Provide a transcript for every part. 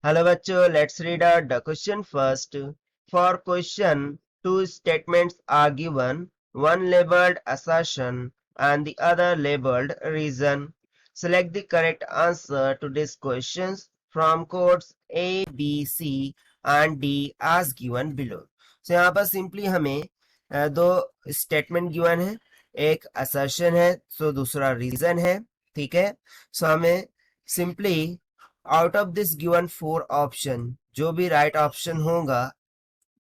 Hello bachcho, let's read out the question first. For question, two statements are given, one labeled assertion and the other labeled reason. Select the correct answer to these questions from codes A, B, C and D as given below. So यहाँ पर simply हमें दो statement given है, एक assertion है तो दूसरा reason है. ठीक है, सो हमें simply out of this given 4 option जो भी राइट ऑप्शन होगा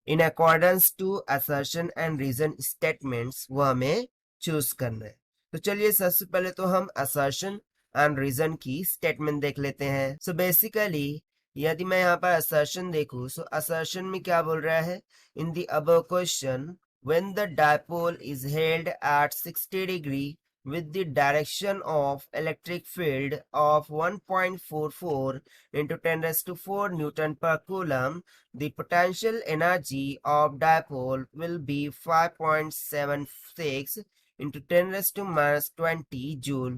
in accordance to assertion and reason statements वो हमें चूज करना है. तो चलिए सबसे पहले तो हम असर्शन एंड रीजन की स्टेटमेंट देख लेते हैं. सो बेसिकली यदि मैं यहाँ पर असर्शन देखूं, सो असर्शन में क्या बोल रहा है, in the above question when the dipole is held at 60 degree with the direction of electric field of 1.44 into 10 raised to 4 Newton per coulomb, the potential energy of dipole will be 5.76 into 10 raised to minus 20 joule.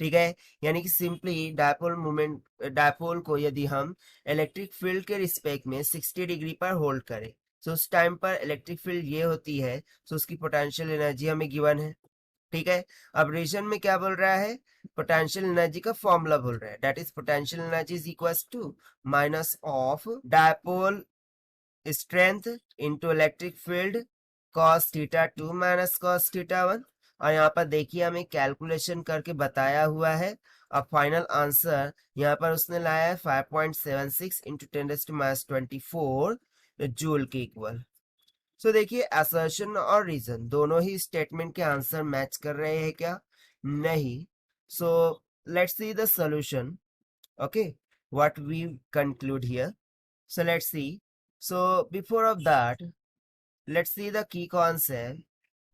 ठीक है, यानी कि simply dipole को यदि हम electric field के respect में 60 degree पर होल्ड करें, तो उस टाइम पर इलेक्ट्रिक फील्ड ये होती है, तो उसकी पोटेंशियल एनर्जी हमें गिवन है. ठीक है, अब रीजन में क्या बोल रहा है, पोटेंशियल एनर्जी का फॉर्मूला बोल रहा है, that is potential energy is equals to minus of dipole strength into electric field cos theta 2 minus cos theta 1. और यहाँ पर देखिए हमें कैलकुलेशन करके बताया हुआ है. अब फाइनल आंसर यहाँ पर उसने लाया है 5.76 इंटू 10⁻24 जूल के इक्वल. सो देखिए असर्शन और रीजन दोनों ही स्टेटमेंट के आंसर मैच कर रहे हैं क्या, नहीं. So let's see the solution. Okay, what we conclude here. So let's see. So before of that, let's see the key concept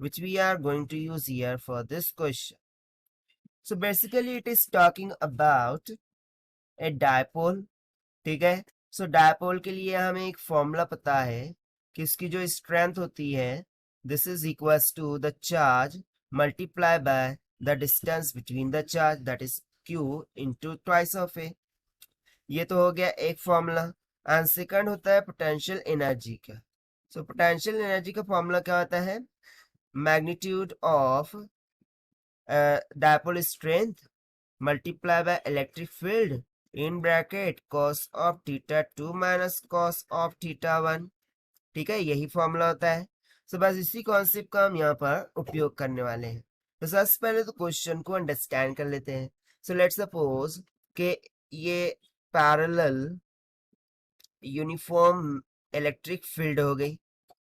which we are going to use here for this question. So basically it is talking about a dipole. ठीक है, so dipole के लिए हमें एक formula पता है कि इसकी जो स्ट्रेंथ होती है, this is equals to the charge multiply by the distance between the charge, that is q into twice of a. ये तो हो गया एक फॉर्मूला. एंड सेकंड होता है पोटेंशियल एनर्जी का. सो पोटेंशियल एनर्जी का फॉर्मूला क्या होता है, magnitude of dipole strength multiply by electric field in bracket cos of theta 2 minus cos of theta 1. ठीक है, यही फॉर्मूला होता है. सो बस इसी कॉन्सेप्ट का हम यहाँ पर उपयोग करने वाले हैं. तो सबसे पहले तो क्वेश्चन को अंडरस्टैंड कर लेते हैं. सो लेट्स सपोज कि ये पैरेलल यूनिफॉर्म इलेक्ट्रिक फील्ड हो गई.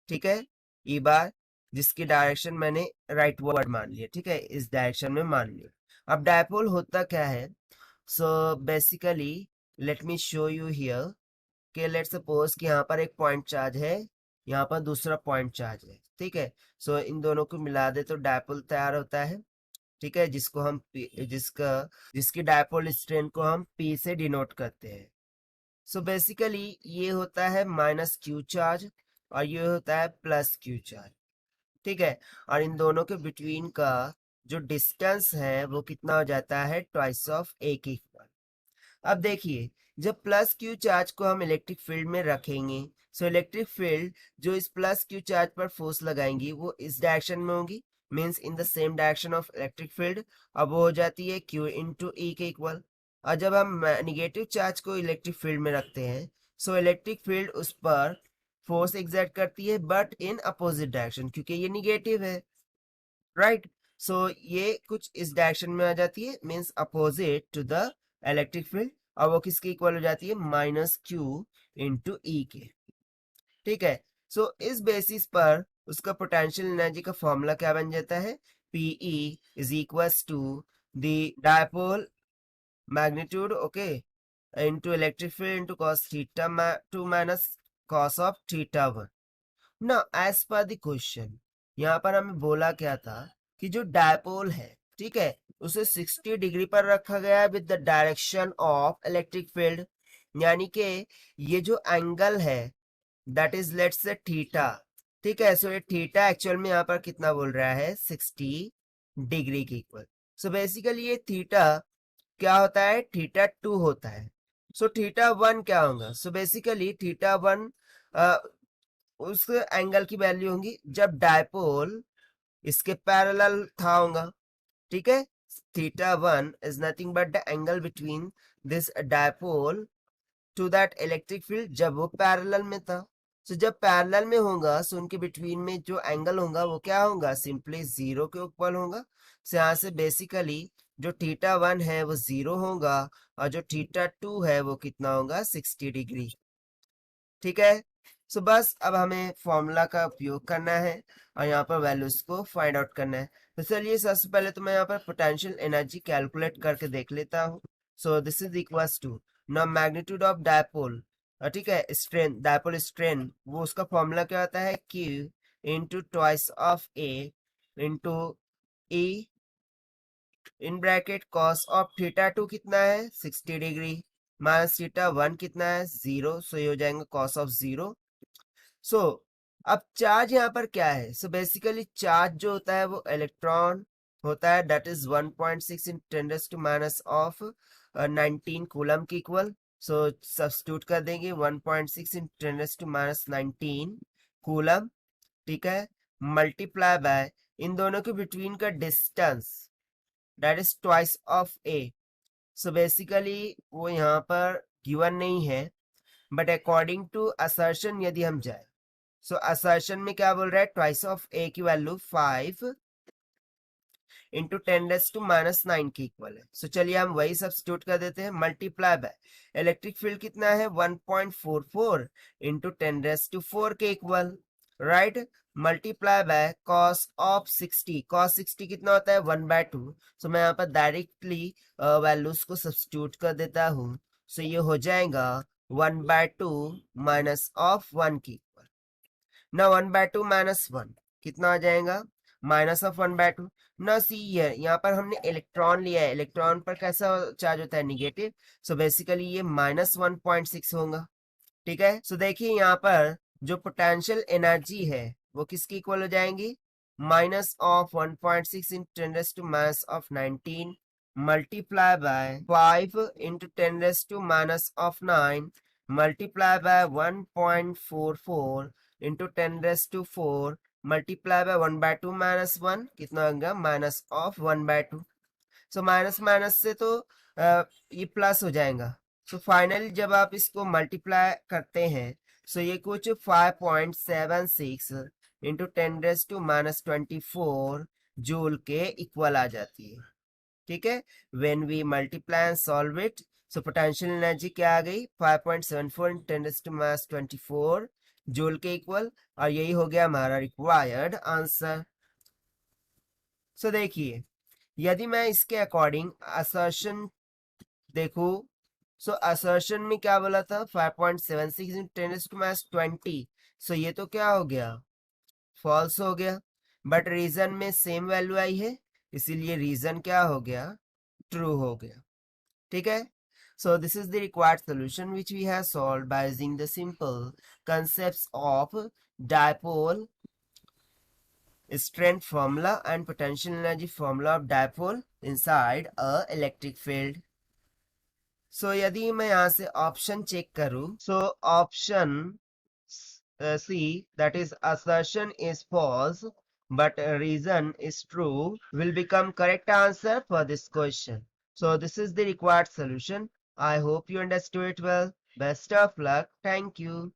ठीक है, ये बार जिसकी डायरेक्शन मैंने राइट वर्ड मान लिया. ठीक है, इस डायरेक्शन में मान लिया. अब डायपोल होता क्या है, so basically let me show you here कि लेट सपोज कि यहाँ पर एक पॉइंट चार्ज है, यहाँ पर दूसरा पॉइंट चार्ज है. ठीक है, सो इन दोनों को मिला दे तो डायपोल तैयार होता है. ठीक है, जिसको हम जिसकी डायपोल स्ट्रेंथ को हम P से डिनोट करते हैं. सो बेसिकली ये होता है माइनस क्यू चार्ज और ये होता है प्लस क्यू चार्ज. ठीक है, और इन दोनों के बिटवीन का जो डिस्टेंस है वो कितना हो जाता है, ट्वाइस ऑफ ए के इक्वल. अब देखिए जब प्लस क्यू चार्ज को हम इलेक्ट्रिक फील्ड में रखेंगे, सो इलेक्ट्रिक फील्ड जो इस प्लस क्यू चार्ज पर फोर्स लगाएंगी वो इस डायरेक्शन में होगी, means in the same direction of electric field. अब वो हो जाती है क्यू इंटू ई के इक्वल. और जब हम निगेटिव चार्ज को इलेक्ट्रिक फील्ड में रखते हैं, सो इलेक्ट्रिक फील्ड उस पर फोर्स एग्जर्ट करती है बट इन अपोजिट डायरेक्शन, क्योंकि ये निगेटिव है. राइट, सो ये कुछ इस डायरेक्शन में आ जाती है, means opposite to the electric field. और वो किसके इक्वल हो जाती है, माइनस क्यू इंटू ई के. ठीक है, सो इस बेसिस पर उसका पोटेंशियल एनर्जी का फॉर्मूला क्या बन जाता है, Pe is equals to the dipole magnitude, okay, into electric field into cos theta 2 minus cos of theta 1. Now as per the question, यहाँ पर हमें बोला क्या था कि जो डायपोल है, ठीक है, उसे 60 डिग्री पर रखा गया है with the direction of electric field. यानी कि ये जो एंगल है that is let's say theta. ठीक है, सो ये थीटा एक्चुअल में यहाँ पर कितना बोल रहा है, 60 डिग्री के इक्वल. सो बेसिकली ये थीटा क्या होता है, थीटा 2 होता है. सो थीटा 1 क्या होगा? सो बेसिकली थीटा 1 उस एंगल की वैल्यू होगी जब डायपोल इसके पैरेलल था होगा, ठीक है। Theta 1 is nothing but the angle between this dipole to that electric field जब वो पैरेलल में था। सो जब पैरेलल में होगा सो उनके बिटवीन में जो एंगल होगा वो क्या होगा? सिंपली जीरो के इक्वल होगा। सो यहाँ से बेसिकली जो थीटा 1 है वो जीरो होगा और जो थीटा 2 है वो कितना होगा? 60 डिग्री, ठीक है। सो बस अब हमें फॉर्मूला का उपयोग करना है और यहाँ पर वैल्यूज को फाइंड आउट करना है। तो चलिए सबसे पहले तो मैं यहाँ पर पोटेंशियल एनर्जी कैलकुलेट करके देख लेता हूँ। So this is equals to now magnitude of dipole, ठीक है, स्ट्रेन, डायपोल स्ट्रेन, वो उसका फॉर्मूला क्या होता है? Q into twice of A into E in bracket cos of theta 2 कितना है? 60 डिग्री माइनस थीटा 1 कितना है? 0। सो ये हो जाएगा कॉस ऑफ 0। सो अब चार्ज यहाँ पर क्या है? सो बेसिकली चार्ज जो होता है वो इलेक्ट्रॉन होता है, that is 1.6 in 10 of 19 coulomb की इक्वल। सो सब्स्टिट्यूट कर देंगे 1.6 इन 10 - 19 कूलम, ठीक है, मल्टीप्लाई बाय इन दोनों के बिटवीन का distance that is twice of A. So basically वो यहाँ पर गिवन नहीं है, बट अकॉर्डिंग टू असर्शन यदि हम जाए, सो असर्शन में क्या बोल रहा है? ट्वाइस ऑफ ए की वैल्यू 5 इंटू 10 - 9 की इक्वल है। सो चलिए हम वही सब्स्टिट्यूट कर देते हैं, मल्टीप्लाई बाय इलेक्ट्रिक फील्ड कितना है? 1.44 इंटू 10 4 के equal, right, multiply by cos of 60। Cos 60 कितना होता है? 1/2। सो मैं यहाँ पर डायरेक्टली वैल्यूज को सब्स्टिट्यूट कर देता हूँ। सो ये हो जाएगा 1/2 माइनस ऑफ 1 की इक्वल। ना 1/2 माइनस 1 कितना आ जाएगा? Minus of 1/2। ना सी यहाँ पर हमने इलेक्ट्रॉन लिया है, इलेक्ट्रॉन पर कैसा चार्ज होता है? निगेटिव। सो बेसिकली ये -1.6 होगा, ठीक है। सो देखिए यहाँ पर जो पोटेंशियल एनर्जी है वो किसकी इक्वल हो जाएंगी? Minus of 1.6 in 10 - 19 multiply by 5 into 10 - 9 multiply by 1.44 into 10 4 multiply by 1/2 minus 1 कितना होगा? Minus of 1/2। So minus minus से तो ये प्लस हो जाएगा। सो फाइनली जब आप इसको मल्टीप्लाई करते हैं सो ये कुछ 5.76 इंटू 10 - 24 जूल के इक्वल आ जाती है, ठीक है। When we multiply and solve it, so potential energy क्या आ गई? 5.74 इंटू 10 - 24 जूल के इक्वल, और यही हो गया हमारा रिक्वायर्ड आंसर। सो देखिए यदि मैं इसके अकॉर्डिंग असर्शन देखूं, सो असर्शन में क्या बोला था? 5.76 इंटू 10 - 20। सो ये तो क्या हो गया? फॉल्स हो गया। बट रीजन में सेम वैल्यू आई है, इसीलिए रीजन क्या हो गया? ट्रू हो गया, ठीक है। So this is the required solution which we have solved by using the simple concepts of dipole strength formula and potential energy formula of dipole inside a electric field. So यदि मैं यहाँ से option check करूं, so option C, that is assertion is false but reason is true, will become correct answer for this question. So this is the required solution. I hope you understood it well. Best of luck. Thank you.